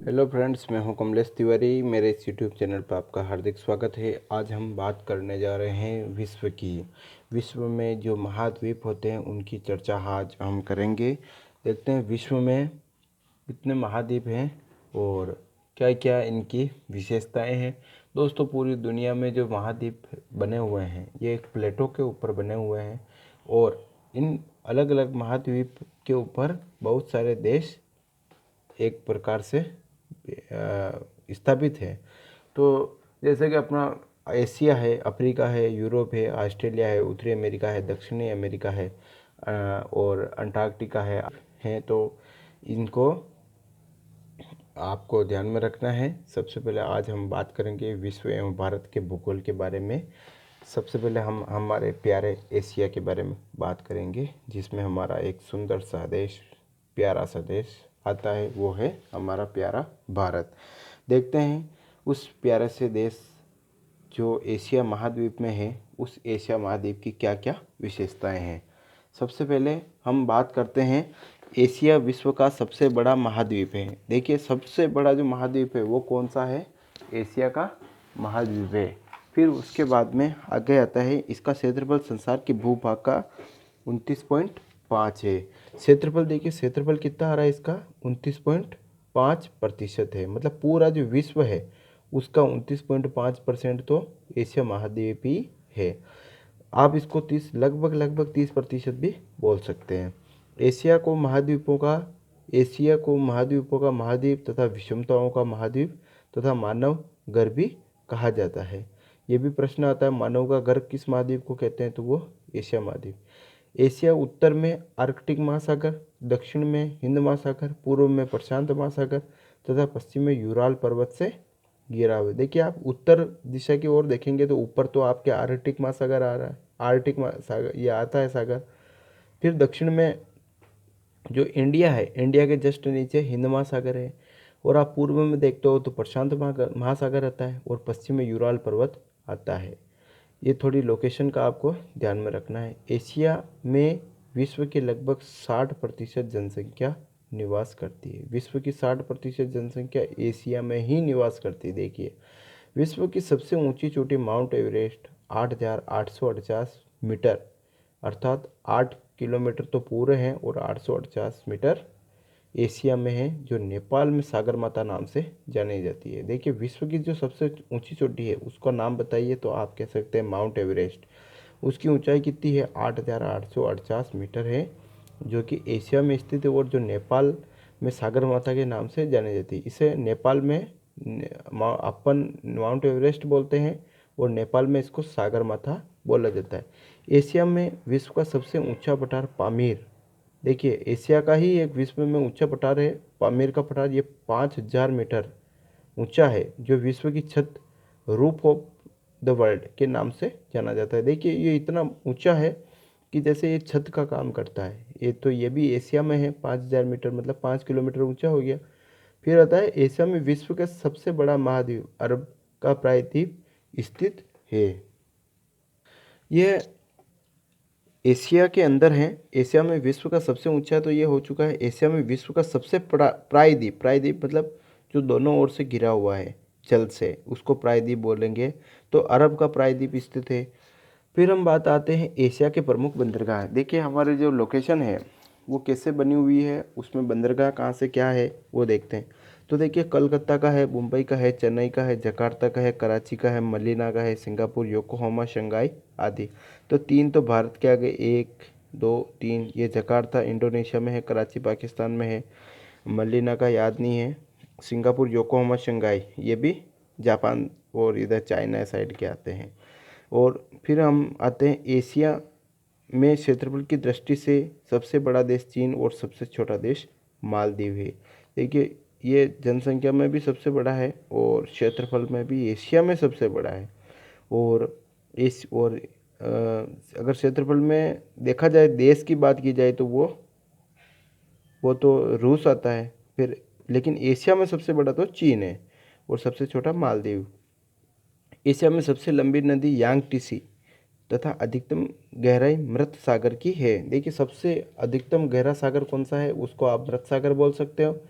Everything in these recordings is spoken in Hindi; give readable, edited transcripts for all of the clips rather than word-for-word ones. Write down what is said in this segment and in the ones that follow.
हेलो फ्रेंड्स, मैं हूं कमलेश तिवारी। मेरे इस यूट्यूब चैनल पर आपका हार्दिक स्वागत है। आज हम बात करने जा रहे हैं विश्व की। विश्व में जो महाद्वीप होते हैं उनकी चर्चा आज हम करेंगे। देखते हैं विश्व में कितने महाद्वीप हैं और क्या क्या इनकी विशेषताएं हैं। दोस्तों, पूरी दुनिया में जो महाद्वीप बने हुए हैं ये एक प्लेटों के ऊपर बने हुए हैं और इन अलग अलग महाद्वीप के ऊपर बहुत सारे देश एक प्रकार से स्थापित है। तो जैसे कि अपना एशिया है, अफ्रीका है, यूरोप है, ऑस्ट्रेलिया है, उत्तरी अमेरिका है, दक्षिणी अमेरिका है और अंटार्कटिका है। तो इनको आपको ध्यान में रखना है। सबसे पहले आज हम बात करेंगे विश्व एवं भारत के भूगोल के बारे में। सबसे पहले हम हमारे प्यारे एशिया के बारे में बात करेंगे, जिसमें हमारा एक सुंदर सा देश, प्यारा सा देश आता है, वो है हमारा प्यारा भारत। देखते हैं उस प्यारे से देश जो एशिया महाद्वीप में है, उस एशिया महाद्वीप की क्या क्या विशेषताएं हैं। सबसे पहले हम बात करते हैं, एशिया विश्व का सबसे बड़ा महाद्वीप है। देखिए, सबसे बड़ा जो महाद्वीप है वो कौन सा है? एशिया का महाद्वीप है। फिर उसके बाद में आगे आता है, इसका क्षेत्रफल संसार के भूभाग का 29.5 है। क्षेत्रफल देखिए, क्षेत्रफल कितना आ रहा है इसका? 29.5% है। मतलब पूरा जो विश्व है उसका 29.5% तो एशिया महाद्वीप ही है। आप इसको 30% भी बोल सकते हैं। एशिया को महाद्वीपों का महाद्वीप तथा विषमताओं का महाद्वीप तथा मानव घर भी कहा जाता है। ये भी प्रश्न आता है, मानव का घर किस महाद्वीप को कहते हैं? तो वो एशिया महाद्वीप। एशिया उत्तर में आर्कटिक महासागर, दक्षिण में हिंद महासागर, पूर्व में प्रशांत महासागर तथा पश्चिम में यूराल पर्वत से घिरा हुआ है। देखिए, आप उत्तर दिशा की ओर देखेंगे तो ऊपर तो आपके आर्कटिक महासागर आ रहा है, आर्कटिक महासागर ये आता है सागर। फिर दक्षिण में जो इंडिया है, इंडिया के जस्ट नीचे हिंद महासागर है। और आप पूर्व में देखते हो तो प्रशांत महासागर आता है और पश्चिम में यूराल पर्वत आता है। ये थोड़ी लोकेशन का आपको ध्यान में रखना है। एशिया में विश्व की लगभग 60% जनसंख्या निवास करती है। विश्व की 60% जनसंख्या एशिया में ही निवास करती है। देखिए, विश्व की सबसे ऊंची चोटी माउंट एवरेस्ट 8,848 मीटर अर्थात 8 किलोमीटर तो पूरे हैं और 848 मीटर एशिया में है, जो नेपाल में सागर माता नाम से जानी जाती है। देखिए, विश्व की जो सबसे ऊंची चोटी है उसका नाम बताइए तो आप कह सकते हैं माउंट एवरेस्ट। उसकी ऊंचाई कितनी है? 8,848 मीटर है, जो कि एशिया में स्थित है और जो नेपाल में सागर माता के नाम से जानी जाती है। इसे नेपाल में अपन माउंट एवरेस्ट बोलते हैं और नेपाल में इसको सागर माता बोला जाता है। एशिया में विश्व का सबसे ऊंचा पठार पामीर। देखिए, एशिया का ही एक विश्व में ऊंचा पठार है पामीर का पठार। ये 5,000 मीटर ऊंचा है, जो विश्व की छत रूफ ऑफ द वर्ल्ड के नाम से जाना जाता है। देखिए, ये इतना ऊंचा है कि जैसे ये छत का काम करता है। ये भी एशिया में है। 5,000 मीटर मतलब 5 किलोमीटर ऊंचा हो गया। फिर आता है, एशिया में विश्व का सबसे बड़ा महाद्वीप अरब का प्रायद्वीप स्थित है। यह एशिया के अंदर है। एशिया में विश्व का सबसे ऊंचा तो ये हो चुका है। एशिया में विश्व का सबसे बड़ा प्रायद्वीप, प्रायद्वीप मतलब जो दोनों ओर से घिरा हुआ है जल से, उसको प्रायद्वीप बोलेंगे। तो अरब का प्रायद्वीप स्थित है। फिर हम बात आते हैं एशिया के प्रमुख बंदरगाह। देखिए, हमारे जो लोकेशन है वो कैसे बनी हुई है, उसमें बंदरगाह कहाँ से क्या है वो देखते हैं। तो देखिए, कलकत्ता का है, मुंबई का है, चेन्नई का है, जकार्ता का है, कराची का है, मलीना का है, सिंगापुर, योकोहामा, शंघाई आदि। तो तीन तो भारत के आगे, 1 2 3। ये जकार्ता इंडोनेशिया में है, कराची पाकिस्तान में है, मलीना का याद नहीं है, सिंगापुर, योकोहामा, शंघाई ये भी जापान और इधर चाइना साइड के आते हैं। और फिर हम आते हैं, एशिया में क्षेत्रफल की दृष्टि से सबसे बड़ा देश चीन और सबसे छोटा देश मालदीव है। देखिए, ये जनसंख्या में भी सबसे बड़ा है और क्षेत्रफल में भी एशिया में सबसे बड़ा है। और अगर क्षेत्रफल में देखा जाए, देश की बात की जाए तो वो तो रूस आता है। फिर लेकिन एशिया में सबसे बड़ा तो चीन है और सबसे छोटा मालदीव। एशिया में सबसे लंबी नदी यांगटीसी तथा अधिकतम गहराई मृत सागर की है। देखिए, सबसे अधिकतम गहरा सागर कौन सा है? उसको आप मृत सागर बोल सकते हो।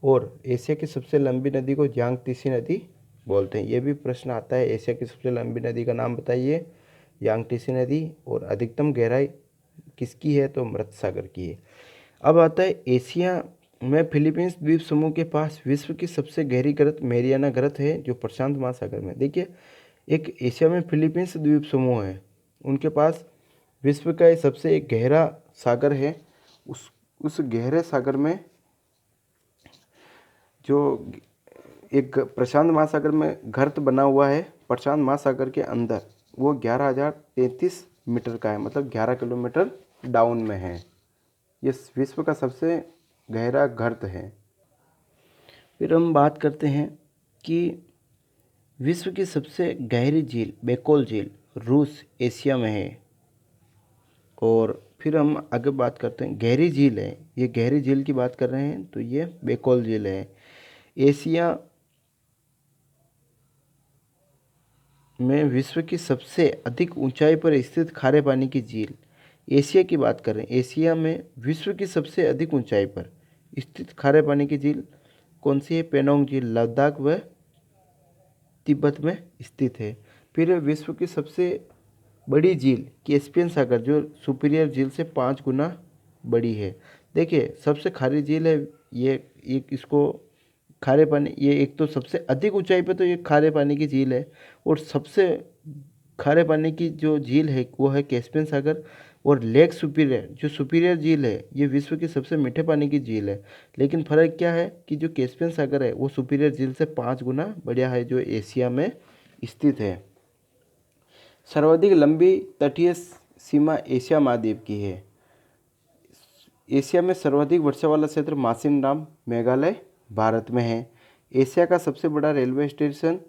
और एशिया की सबसे लंबी नदी को यांगत्से नदी बोलते हैं। ये भी प्रश्न आता है, एशिया की सबसे लंबी नदी का नाम बताइए, यांगत्से नदी। और अधिकतम गहराई किसकी है, तो मृत सागर की है। अब आता है एशिया में फिलीपींस द्वीप समूह के पास विश्व की सबसे गहरी गर्त मेरियाना गर्त है, जो प्रशांत महासागर में। देखिए, एक एशिया में फिलीपींस द्वीप समूह है, उनके पास विश्व का सबसे एक गहरा सागर है। उस गहरे सागर में जो एक प्रशांत महासागर में गर्त बना हुआ है, प्रशांत महासागर के अंदर, वो 11,033 मीटर का है, मतलब 11 किलोमीटर डाउन में है। ये विश्व का सबसे गहरा गर्त है। फिर हम बात करते हैं कि विश्व की सबसे गहरी झील बेकोल झील रूस एशिया में है। और फिर हम आगे बात करते हैं, गहरी झील है, ये गहरी झील की बात कर रहे हैं, तो ये बेकोल झील है। एशिया में विश्व की सबसे अधिक ऊंचाई पर स्थित खारे पानी की झील, एशिया की बात कर रहे हैं, एशिया में विश्व की सबसे अधिक ऊंचाई पर स्थित खारे पानी की झील कौन सी है, पेनोंग झील लद्दाख व तिब्बत में स्थित है। फिर विश्व की सबसे बड़ी झील कैस्पियन सागर, जो सुपीरियर झील से 5 गुना बड़ी है। देखिए, सबसे खारी झील है ये, एक इसको खारे पानी, ये एक तो सबसे अधिक ऊंचाई पे तो ये खारे पानी की झील है, और सबसे खारे पानी की जो झील है वो है कैस्पियन सागर। और लेक सुपीरियर, जो सुपीरियर झील है, ये विश्व की सबसे मीठे पानी की झील है। लेकिन फ़र्क क्या है कि जो कैस्पियन सागर है वो सुपीरियर झील से 5 गुना बड़ा है, जो एशिया में स्थित है। सर्वाधिक लंबी तटीय सीमा एशिया महाद्वीप की है। एशिया में सर्वाधिक वर्षा वाला क्षेत्र मासिनराम मेघालय भारत में है। एशिया का सबसे बड़ा रेलवे स्टेशन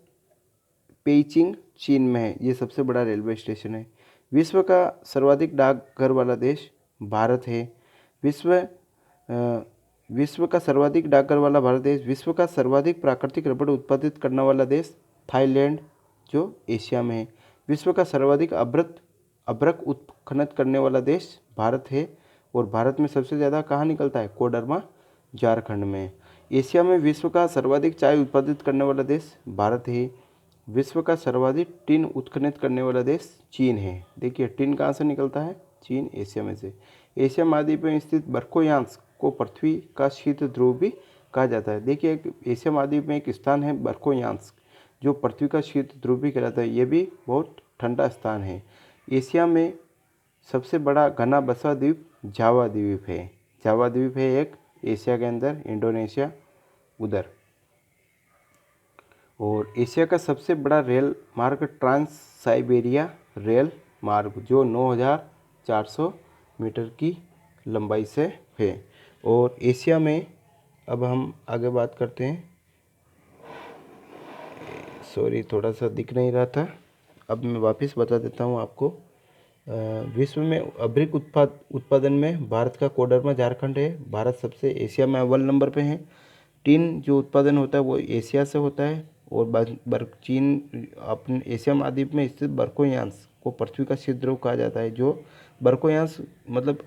पेइचिंग चीन में है, ये सबसे बड़ा रेलवे स्टेशन है। विश्व का सर्वाधिक डाकघर वाला देश भारत है। विश्व का सर्वाधिक डाकघर वाला भारत देश। विश्व का सर्वाधिक प्राकृतिक रबड़ उत्पादित करने वाला देश थाईलैंड, जो एशिया में है। विश्व का सर्वाधिक अभ्रक उत्खनन करने वाला देश भारत है। और भारत में सबसे ज़्यादा कहाँ निकलता है, कोडरमा झारखंड में। एशिया में विश्व का सर्वाधिक चाय उत्पादित करने वाला देश भारत है। विश्व का सर्वाधिक टिन उत्खनन करने वाला देश चीन है। देखिए, टिन कहाँ से निकलता है, चीन, एशिया में से। एशिया महाद्वीप में स्थित बर्कोयांस को पृथ्वी का शीत ध्रुव भी कहा जाता है। देखिए, एशिया महाद्वीप में एक स्थान है बर्कोयांस, जो पृथ्वी का शीत ध्रुव भी कहलाता है। ये भी बहुत ठंडा स्थान है। एशिया में सबसे बड़ा घना बसा द्वीप जावा द्वीप है। जावा द्वीप है एक एशिया के अंदर, इंडोनेशिया उधर। और एशिया का सबसे बड़ा रेल मार्ग ट्रांस साइबेरिया रेल मार्ग, जो 9,400 मीटर की लंबाई से है। और एशिया में अब हम आगे बात करते हैं, सॉरी थोड़ा सा दिख नहीं रहा था, अब मैं वापस बता देता हूँ आपको। विश्व में अभ्रिक उत्पादन में भारत का कोडरमा झारखंड है। भारत सबसे एशिया में अव्वल नंबर पे है। टिन जो उत्पादन होता है वो एशिया से होता है। और चीन अपने एशिया महाद्वीप में स्थित बर्कोयांस को पृथ्वी का शीत ध्रुव कहा जाता है। जो बर्कोयांस मतलब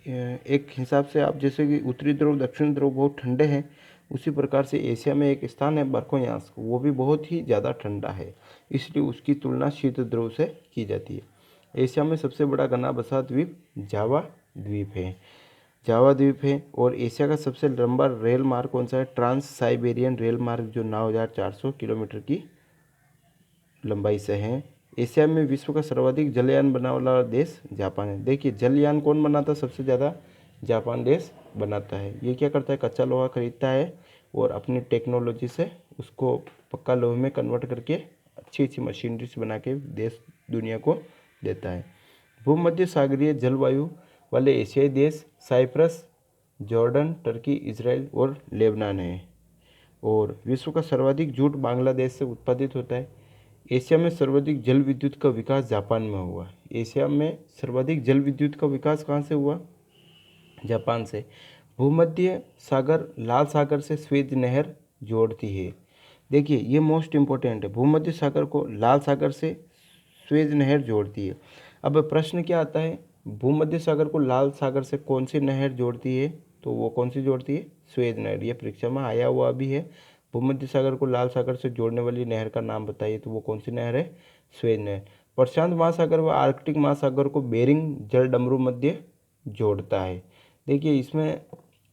एक हिसाब से आप जैसे कि उत्तरी ध्रुव दक्षिण ध्रुव बहुत ठंडे हैं, उसी प्रकार से एशिया में एक स्थान है बर्कोयांस, वो भी बहुत ही ज़्यादा ठंडा है, इसलिए उसकी तुलना शीत ध्रुव से की जाती है। एशिया में सबसे बड़ा घना बसा द्वीप जावा द्वीप है। जावा द्वीप है। और एशिया का सबसे लंबा रेल मार्ग कौन सा है, ट्रांस साइबेरियन रेल मार्ग, जो 9,400 किलोमीटर की लंबाई से है। एशिया में विश्व का सर्वाधिक जलयान बनाने वाला देश जापान है। देखिए, जलयान कौन बनाता है, सबसे ज़्यादा जापान देश बनाता है। ये क्या करता है, कच्चा लोहा खरीदता है और अपनी टेक्नोलॉजी से उसको पक्का लोहे में कन्वर्ट करके अच्छी अच्छी मशीनरी से बना के देश दुनिया को देता है। भूमध्य सागरीय जलवायु वाले एशियाई देश साइप्रस, जॉर्डन, टर्की, इजराइल और लेबनान है। और विश्व का सर्वाधिक जूट बांग्लादेश से उत्पादित होता है। एशिया में सर्वाधिक जल विद्युत का विकास जापान में हुआ। एशिया में सर्वाधिक जल विद्युत का विकास कहाँ से हुआ, जापान से। भूमध्य सागर लाल सागर से स्वेज नहर जोड़ती है। देखिए, ये मोस्ट इम्पोर्टेंट है, भूमध्य सागर को लाल सागर से स्वेज नहर जोड़ती है। अब प्रश्न क्या आता है, भूमध्य सागर को लाल सागर से कौन सी नहर जोड़ती है, तो वो कौन सी जोड़ती है? स्वेज नहर। ये परीक्षा में आया हुआ भी है। भूमध्य सागर को लाल सागर से जोड़ने वाली नहर का नाम बताइए, तो वो कौन सी नहर है? स्वेज नहर। प्रशांत महासागर व आर्कटिक महासागर को बेरिंग जलडमरू मध्य जोड़ता है। देखिए इसमें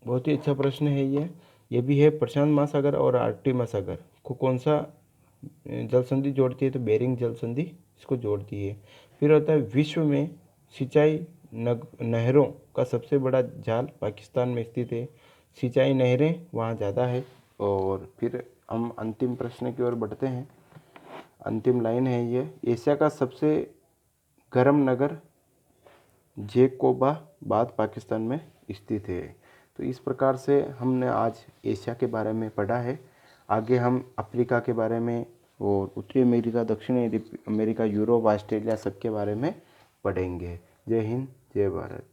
बहुत ही अच्छा प्रश्न है ये भी है। प्रशांत महासागर और आर्कटिक महासागर को कौन सा जल संधि जोड़ती है? तो बेरिंग जल संधि इसको जोड़ती है। फिर होता है विश्व में सिंचाई नहरों का सबसे बड़ा जाल पाकिस्तान में स्थित है। सिंचाई नहरें वहाँ ज़्यादा है। और फिर हम अंतिम प्रश्न की ओर बढ़ते हैं। अंतिम लाइन है ये, एशिया का सबसे गर्म नगर जैकोबाबाद पाकिस्तान में स्थित है। तो इस प्रकार से हमने आज एशिया के बारे में पढ़ा है। आगे हम अफ्रीका के बारे में और उत्तरी अमेरिका, दक्षिणी अमेरिका, यूरोप, ऑस्ट्रेलिया सब के बारे में पढ़ेंगे। जय हिंद, जय भारत।